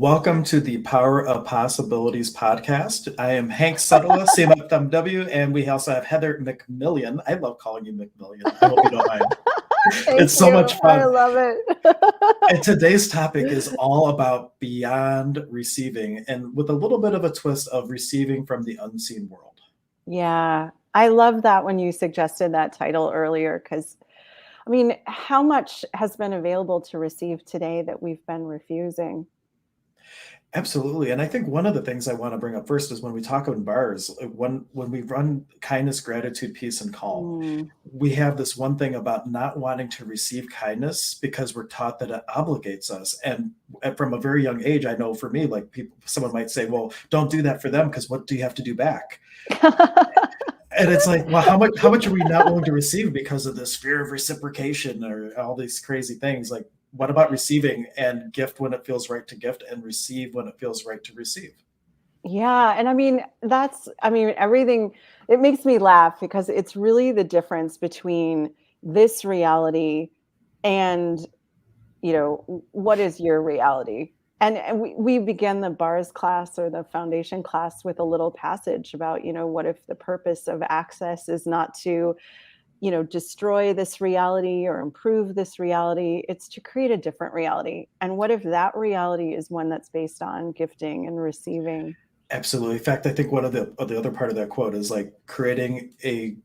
Welcome to the Power of Possibilities podcast. I am Hank Setala, CFMW, and we also have Heather MacMillian. I love calling you MacMillian. I hope you don't mind. It's so much fun. I love it. And today's topic is all about beyond receiving, and with a little bit of a twist of receiving from the unseen world. Yeah, I love that when you suggested that title earlier, because I mean, how much has been available to receive today that we've been refusing? Absolutely. And I think one of the things I want to bring up first is when we talk in bars, when we run kindness, gratitude, peace, and calm, we have this one thing about not wanting to receive kindness because we're taught that it obligates us. And from a very young age, I know for me, like someone might say, well, don't do that for them because what do you have to do back? And it's like, well, how much are we not willing to receive because of this fear of reciprocation or all these crazy things? Like, what about receiving and gift when it feels right to gift and receive when it feels right to receive? Yeah. And I mean, everything, it makes me laugh because it's really the difference between this reality and, what is your reality? And we began the bars class or the foundation class with a little passage about, what if the purpose of access is not to destroy this reality or improve this reality. It's to create a different reality. And what if that reality is one that's based on gifting and receiving? Absolutely. In fact, I think one of the other part of that quote is like creating a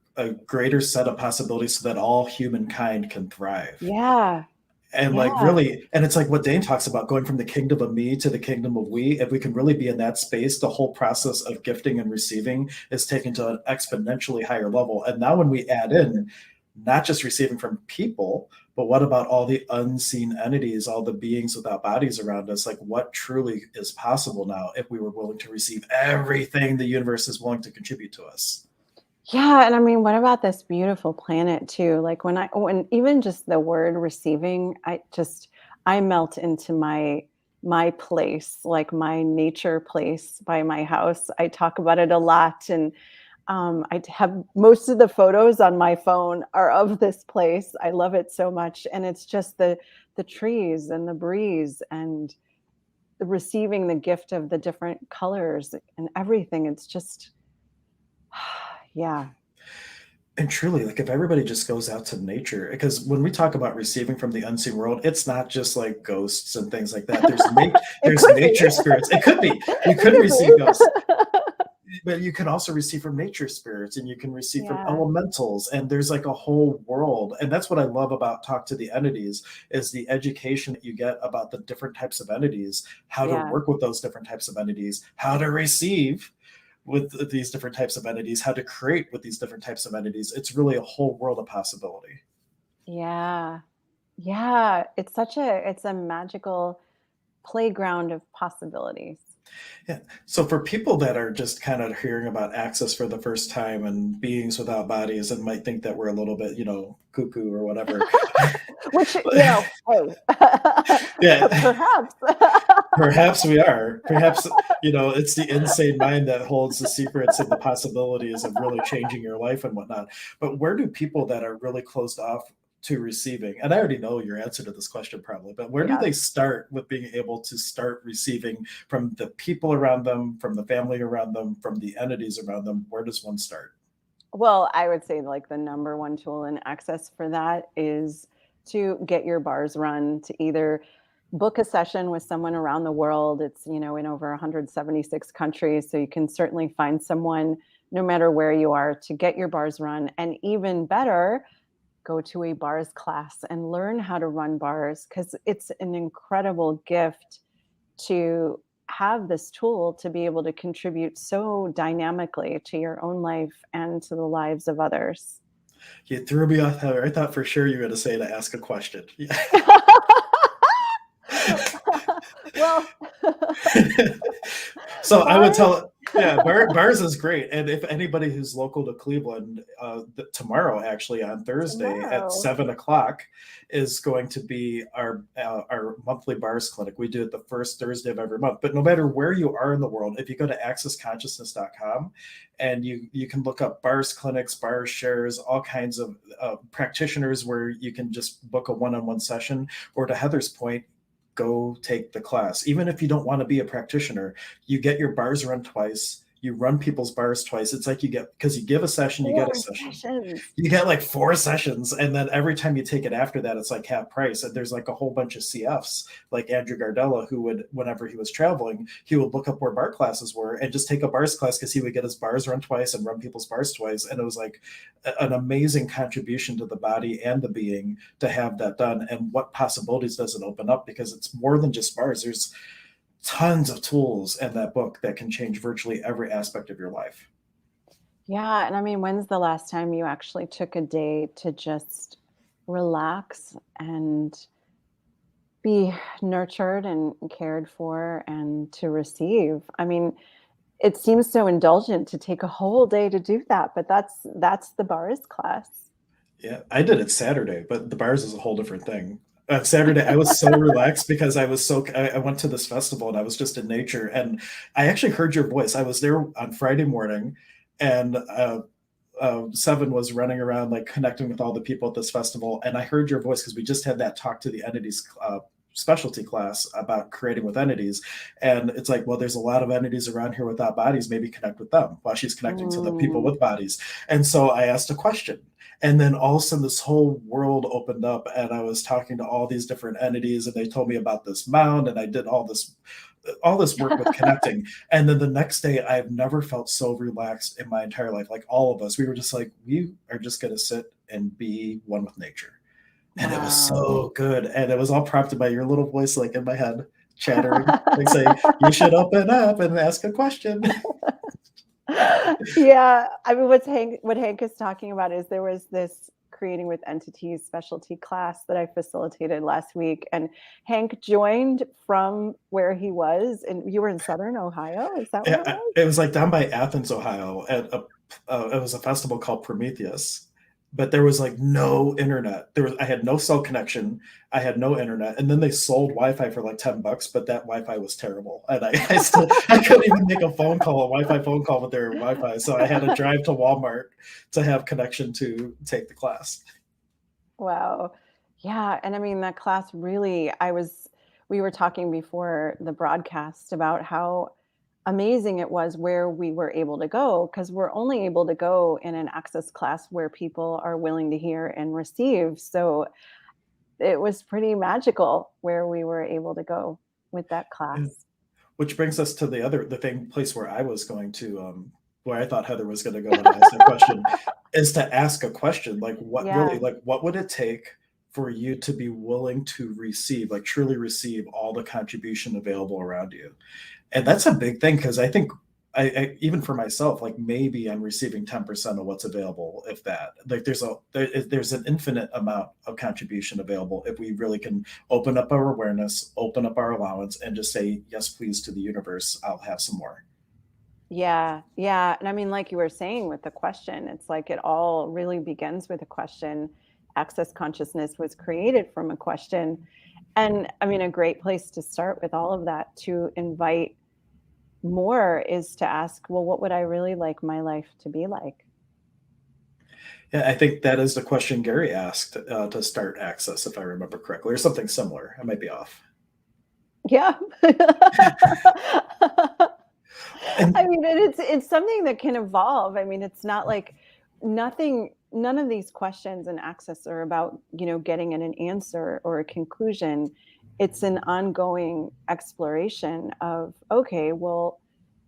greater set of possibilities so that all humankind can thrive. Yeah. And Yeah. like really, and it's like what Dain talks about, going from the kingdom of me to the kingdom of we. If we can really be in that space, the whole process of gifting and receiving is taken to an exponentially higher level. And now when we add in not just receiving from people, but what about all the unseen entities, all the beings without bodies around us? Like what truly is possible now if we were willing to receive everything the universe is willing to contribute to us? Yeah. And I mean, what about this beautiful planet too? Like when even just the word receiving, I melt into my place, like my nature place by my house. I talk about it a lot. And I have most of the photos on my phone are of this place. I love it so much. And it's just the trees and the breeze and receiving the gift of the different colors and everything. It's just, yeah. And truly, like if everybody just goes out to nature, because when we talk about receiving from the unseen world, it's not just like ghosts and things like that. There's nature spirits. It could be. You could receive ghosts, but you can also receive from nature spirits, and you can receive from elementals, and there's like a whole world. And that's what I love about Talk to the Entities is the education that you get about the different types of entities, how to work with those different types of entities, how to receive with these different types of entities, how to create with these different types of entities. It's really a whole world of possibility. Yeah. Yeah. It's a magical playground of possibilities. Yeah. So for people that are just kind of hearing about access for the first time and beings without bodies and might think that we're a little bit, cuckoo or whatever. Which, hey, yeah, perhaps. Perhaps we are. Perhaps, it's the insane mind that holds the secrets and the possibilities of really changing your life and whatnot. But where do people that are really closed off to receiving, and I already know your answer to this question probably, but where do they start with being able to start receiving from the people around them, from the family around them, from the entities around them? Where does one start? Well, I would say like the number one tool in access for that is to get your bars run, to either book a session with someone around the world. It's, in over 176 countries. So you can certainly find someone no matter where you are to get your bars run. And even better, go to a bars class and learn how to run bars, because it's an incredible gift to have this tool to be able to contribute so dynamically to your own life and to the lives of others. You threw me off, Heather. I thought for sure you were going to say to ask a question. Well, so I would tell, bars is great. And if anybody who's local to Cleveland, tomorrow, actually on Thursday at 7:00 is going to be our monthly bars clinic. We do it the first Thursday of every month. But no matter where you are in the world, if you go to accessconsciousness.com and you can look up bars clinics, bars shares, all kinds of practitioners where you can just book a one-on-one session, or to Heather's point, go take the class. Even if you don't want to be a practitioner, you get your bars run twice. You run people's bars twice. It's like you get, because you give a session, you get a 4 session. sessions. You get like 4 sessions, and then every time you take it after that, it's like half price. And there's like a whole bunch of CFs, like Andrew Gardella, who would, whenever he was traveling, he would look up where bar classes were and just take a bars class, because he would get his bars run twice and run people's bars twice. And it was like an amazing contribution to the body and the being to have that done. And what possibilities does it open up? Because it's more than just bars. There's tons of tools in that book that can change virtually every aspect of your life. Yeah, and I mean, when's the last time you actually took a day to just relax and be nurtured and cared for and to receive? I mean, it seems so indulgent to take a whole day to do that, but that's the bars class. Yeah, I did it Saturday, but the bars is a whole different thing. Saturday, I was so relaxed because I went to this festival and I was just in nature, and I actually heard your voice. I was there on Friday morning, and Seven was running around like connecting with all the people at this festival, and I heard your voice because we just had that talk to the entities specialty class about creating with entities. And it's like, well, there's a lot of entities around here without bodies, maybe connect with them while she's connecting to the people Mm. with bodies. And so I asked a question, and then all of a sudden this whole world opened up, and I was talking to all these different entities, and they told me about this mound, and I did all this work with connecting. And then the next day, I've never felt so relaxed in my entire life. Like all of us, we were just like, we are just going to sit and be one with nature. And it was Wow. so good. And it was all prompted by your little voice, like in my head, chattering, like saying, you should open up and ask a question. Yeah, I mean, what Hank is talking about is there was this creating with entities specialty class that I facilitated last week, and Hank joined from where he was, and you were in Southern Ohio, is that where it was? It was like down by Athens, Ohio, at it was a festival called Prometheus, but there was like no internet. I had no cell connection. I had no internet, and then they sold Wi-Fi for like $10, but that Wi-Fi was terrible, and I couldn't even make a Wi-Fi phone call with their Wi-Fi, so I had to drive to Walmart to have connection to take the class. Wow. Yeah, and I mean that class really we were talking before the broadcast about how amazing it was where we were able to go because we're only able to go in an access class where people are willing to hear and receive. So it was pretty magical where we were able to go with that Yeah. class. Which brings us to the thing place where I was going to, where I thought Heather was going to go when I asked that question, is to ask a question like, Yeah. what would it take for you to be willing to receive, like truly receive all the contribution available around you? And that's a big thing, because I think even for myself, like maybe I'm receiving 10% of what's available, if that. Like there's an infinite amount of contribution available if we really can open up our awareness, open up our allowance, and just say yes, please, to the universe. I'll have some more. Yeah. Yeah. And I mean, like you were saying with the question, it's like it all really begins with a question. Access consciousness was created from a question. And I mean, a great place to start with all of that to invite more is to ask, well, what would I really like my life to be like? Yeah, I think that is the question Gary asked to start Access, if I remember correctly, or something similar. I might be off. Yeah. I And mean, and it's something that can evolve. I mean, it's not like none of these questions and access are about, getting an answer or a conclusion. It's an ongoing exploration of, okay, well,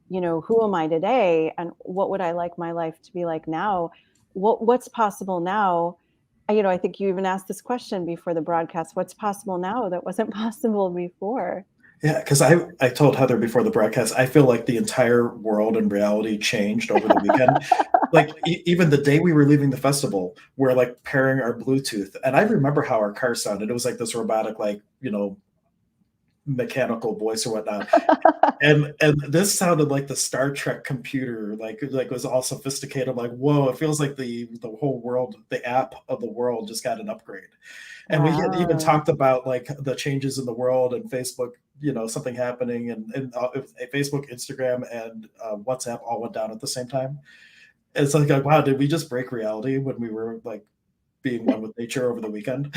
who am I today and what would I like my life to be like now? What's possible now? I think you even asked this question before the broadcast. What's possible now that wasn't possible before? yeah, because I told Heather before the broadcast, I feel like the entire world and reality changed over the weekend. Like even the day we were leaving the festival, we're like pairing our Bluetooth, and I remember how our car sounded. It was like this robotic, like mechanical voice or whatnot. And this sounded like the Star Trek computer, like it was all sophisticated. I'm like, whoa, it feels like the whole world, the app of the world just got an upgrade. And we had even Wow. talked about like the changes in the world and Facebook, something happening, and Facebook, Instagram, and WhatsApp all went down at the same time. It's like, wow, did we just break reality when we were like being one with nature over the weekend?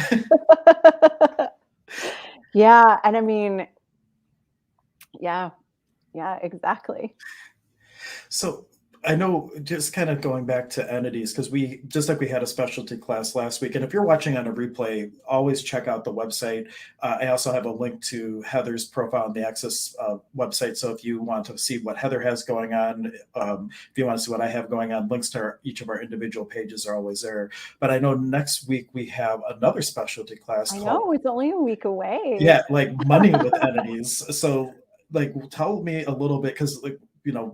Yeah. And I mean, yeah, yeah, exactly. So I know, just kind of going back to entities, because we, just like we had a specialty class last week, and if you're watching on a replay, always check out the website. I also have a link to Heather's profile on the Access website. So if you want to see what Heather has going on, if you want to see what I have going on, links to each of our individual pages are always there. But I know next week we have another specialty class I called, know it's only a week away. yeah, like money with entities. So like, tell me a little bit, because like,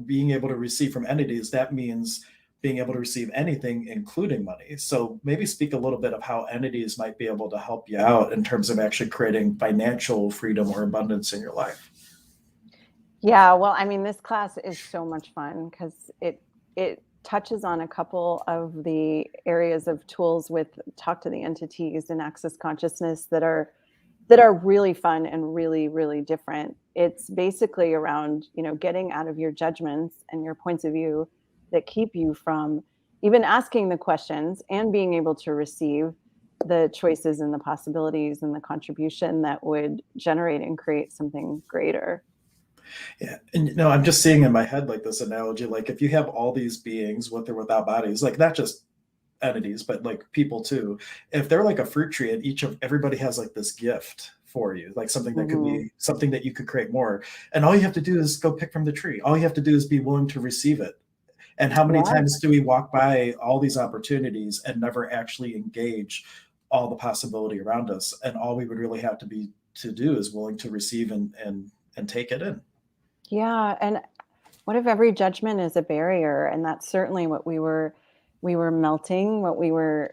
being able to receive from entities, that means being able to receive anything, including money. So maybe speak a little bit of how entities might be able to help you out in terms of actually creating financial freedom or abundance in your life. Yeah, well, I mean, this class is so much fun because it touches on a couple of the areas of tools with talk to the entities and access consciousness that are really fun and really, really different. It's basically around, getting out of your judgments and your points of view that keep you from even asking the questions and being able to receive the choices and the possibilities and the contribution that would generate and create something greater. Yeah. And I'm just seeing in my head like this analogy, like if you have all these beings with or without bodies, like not just entities, but like people too, if they're like a fruit tree and everybody has like this gift for you, like something that could Mhm. be something that you could create more. And all you have to do is go pick from the tree. All you have to do is be willing to receive it. And how many Yeah. times do we walk by all these opportunities and never actually engage all the possibility around us? And all we would really have to do is willing to receive and take it in. Yeah, and what if every judgment is a barrier? And that's certainly what we were melting, what we were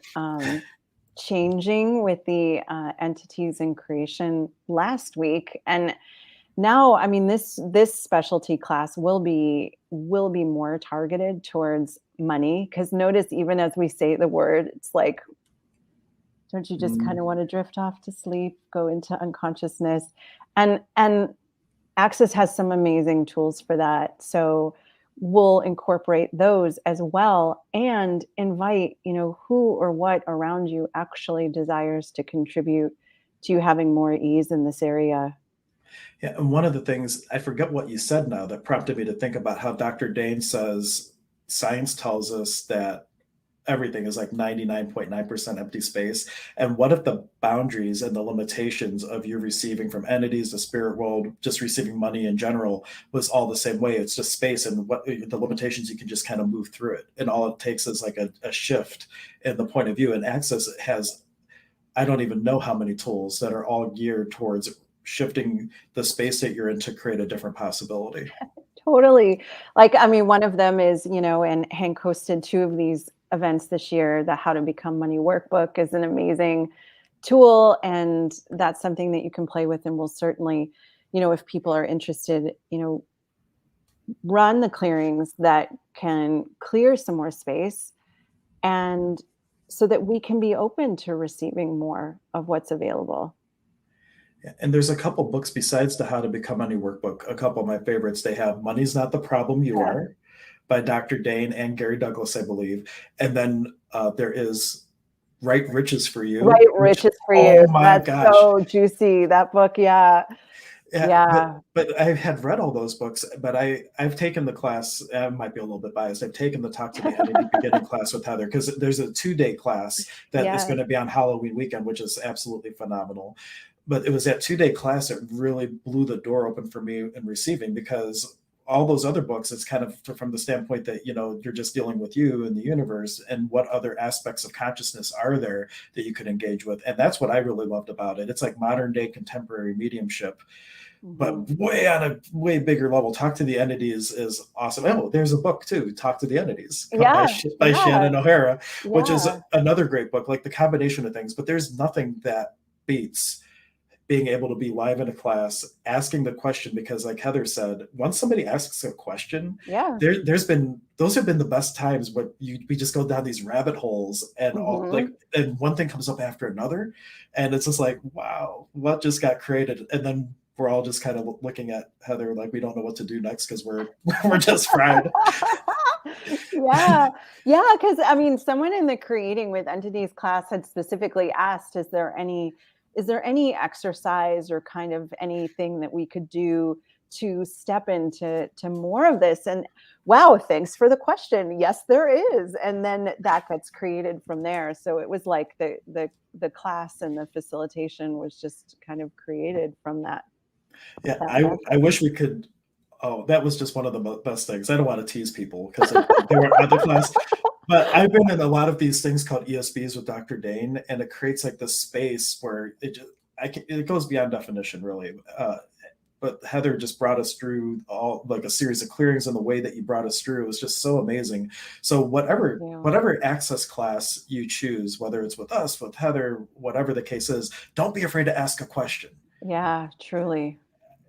changing with the entities in creation last week. And now, I mean, this specialty class will be more targeted towards money. Because notice, even as we say the word, it's like, don't you just kind Mm. of want to drift off to sleep, go into unconsciousness? And Access has some amazing tools for that. So we'll incorporate those as well and invite, who or what around you actually desires to contribute to you having more ease in this area. Yeah, and one of the things, I forget what you said now, that prompted me to think about how Dr. Dain says science tells us that everything is like 99.9% empty space. And what if the boundaries and the limitations of you receiving from entities, the spirit world, just receiving money in general, was all the same way? It's just space, and what the limitations, you can just kind of move through it. And all it takes is like a shift in the point of view. And Access has, I don't even know how many tools that are all geared towards shifting the space that you're in to create a different possibility. Totally. Like, I mean, one of them is, and Hank hosted two of these events this year. The How to Become Money workbook is an amazing tool. And that's something that you can play with. And we'll certainly, if people are interested, run the clearings that can clear some more space and so that we can be open to receiving more of what's available. And there's a couple books besides the How to Become Money workbook. A couple of my favorites. They have Money's Not the Problem, You Yeah. Are, by Dr. Dain and Gary Douglas, I believe. And then there is Right Riches for You, Right, which, riches for you. oh my That's gosh. so juicy. That book, yeah. Yeah, Yeah. but I had read all those books, but I've taken the class. I might be a little bit biased. I've taken the Talk to the Entity beginning class with Heather, because there's a 2-day class that is Yeah. going to be on Halloween weekend, which is absolutely phenomenal. But it was that 2-day class that really blew the door open for me in receiving, because all those other books, it's kind of from the standpoint that you're just dealing with you and the universe, and what other aspects of consciousness are there that you could engage with. And that's what I really loved about it. It's like modern day contemporary mediumship, Mhm. but way on a way bigger level. Talk to the Entity is awesome. Oh, there's a book too, Talk to the Entities, by Yeah. by Yeah. Shannon O'Hara, which is Yeah. another great book. Like the combination of things, but there's nothing that beats being able to be live in a class, asking the question, because like Heather said, once somebody asks a question, Yeah. those have been the best times when we just go down these rabbit holes, and all like, Mhm. and one thing comes up after another, and it's just like, wow, what just got created? And then we're all just kind of looking at Heather like we don't know what to do next, because we're just fried. Yeah. Yeah, because I mean, someone in the Creating with Entities class had specifically asked, is there any is there any exercise or kind of anything that we could do to step into more of this? And wow, thanks for the question. Yes, there is. And then that gets created from there. So it was like the class and the facilitation was just kind of created from that. Yeah, that I method. wish we could. Oh, that was just one of the best things. I don't want to tease people because they were other class, but I've been in a lot of these things called ESBs with Dr. Dain, and it creates like this space where it goes beyond definition, really. But Heather just brought us through all like a series of clearings, and the way that you brought us through was just so amazing. So whatever access class you choose, whether it's with us, with Heather, whatever the case is, don't be afraid to ask a question. Yeah, truly.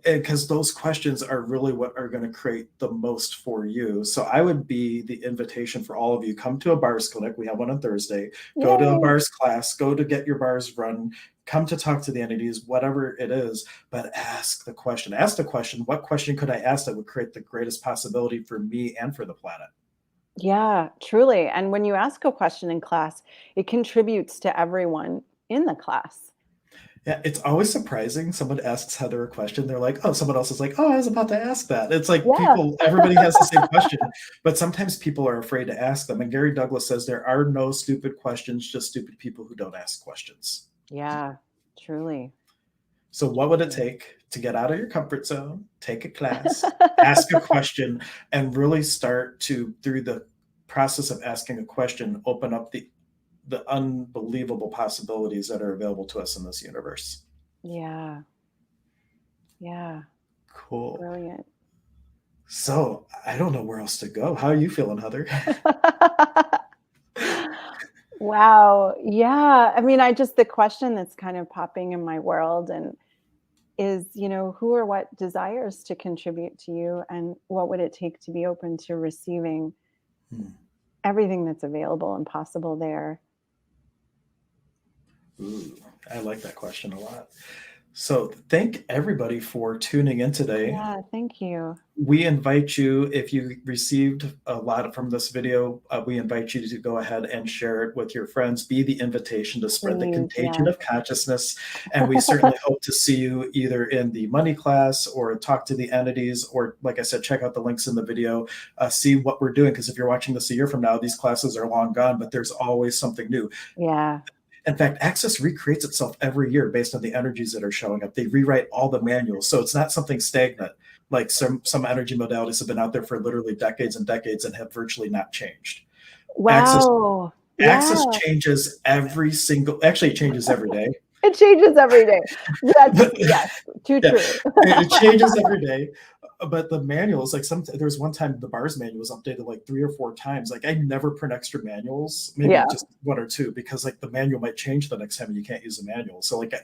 Because those questions are really what are going to create the most for you. So I would be the invitation for all of you. Come to a bars clinic. We have one on Thursday. Go to a Yay. bars class. Go to get your bars run. Come to talk to the entities, whatever it is. But ask the question. Ask the question. What question could I ask that would create the greatest possibility for me and for the planet? Yeah, truly. And when you ask a question in class, it contributes to everyone in the class. Yeah, it's always surprising. Someone asks Heather a question. They're like, oh, someone else is like, oh, I was about to ask that. It's like Yeah. everybody has the same question, but sometimes people are afraid to ask them. And Gary Douglas says there are no stupid questions, just stupid people who don't ask questions. Yeah, truly. So what would it take to get out of your comfort zone, take a class, ask a question, and really start to, through the process of asking a question, open up the unbelievable possibilities that are available to us in this universe. Yeah. Yeah. Cool. Brilliant. So I don't know where else to go. How are you feeling, Heather? Wow. Yeah. I mean, the question that's kind of popping in my world and is, who or what desires to contribute to you, and what would it take to be open to receiving everything that's available and possible there? Ooh, I like that question a lot. So thank everybody for tuning in today. Yeah, thank you. We invite you, if you received a lot from this video, we invite you to go ahead and share it with your friends. Be the invitation to spread the Please, contagion yes. of consciousness. And we certainly hope to see you either in the money class or talk to the entities, or like I said, check out the links in the video, see what we're doing. Because if you're watching this a year from now, these classes are long gone, but there's always something new. Yeah. In fact, Access recreates itself every year based on the energies that are showing up. They rewrite all the manuals. So it's not something stagnant. Like some energy modalities have been out there for literally decades and decades and have virtually not changed. Wow. Access Yeah. changes actually it changes every day. It changes every day. Yes, too Yeah, true. it changes every day. But the manuals, like there's one time the bars manual was updated like 3 or 4 times. Like I never print extra manuals, maybe Yeah. just 1 or 2, because like the manual might change the next time and you can't use the manual. So like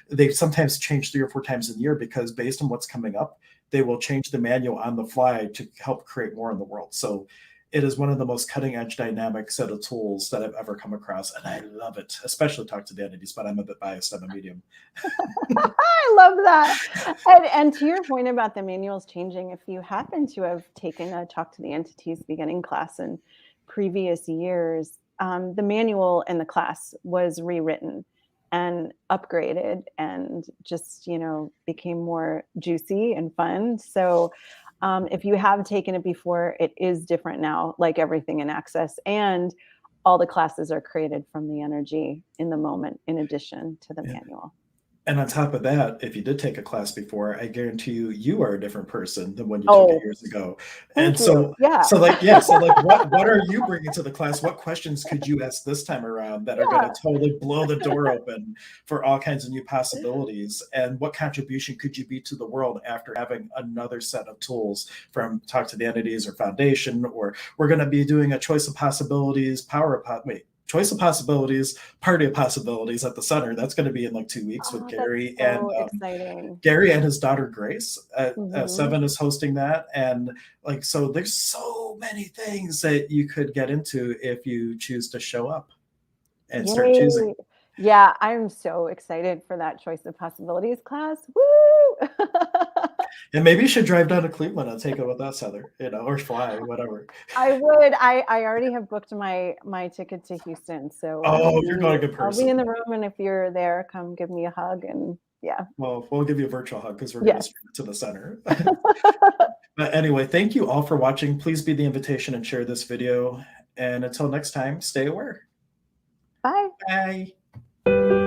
they sometimes change 3 or 4 times a year, because based on what's coming up, they will change the manual on the fly to help create more in the world. So it is one of the most cutting edge dynamic set of tools that I've ever come across. And I love it, especially talk to the entities, but I'm a bit biased. I'm a medium. I love that. And to your point about the manuals changing, if you happen to have taken a Talk to the Entities beginning class in previous years, the manual in the class was rewritten and upgraded and just, became more juicy and fun. So if you have taken it before, it is different now, like everything in Access. And all the classes are created from the energy in the moment, in addition to the manual. And on top of that, if you did take a class before, I guarantee you are a different person than when you took it years ago. And so what are you bringing to the class? What questions could you ask this time around that are going to totally blow the door open for all kinds of new possibilities? And what contribution could you be to the world after having another set of tools from Talk to the Entities or Foundation? Or we're going to be doing a choice of possibilities, Choice of Possibilities, Party of Possibilities at the center. That's going to be in like 2 weeks with Gary. That's so exciting. Gary and his daughter Grace. 7 is hosting that. And so there's so many things that you could get into if you choose to show up and start choosing. Yeah, I'm so excited for that Choice of Possibilities class. Woo! And maybe you should drive down to Cleveland and take it with us, Heather, or fly, whatever. I would. I already have booked my ticket to Houston, so You're going a good I'll person. be in the room, and if you're there, come give me a hug, and yeah. Well, we'll give you a virtual hug because we're going to stream it to the center. But anyway, thank you all for watching. Please be the invitation and share this video. And until next time, stay aware. Bye. Bye.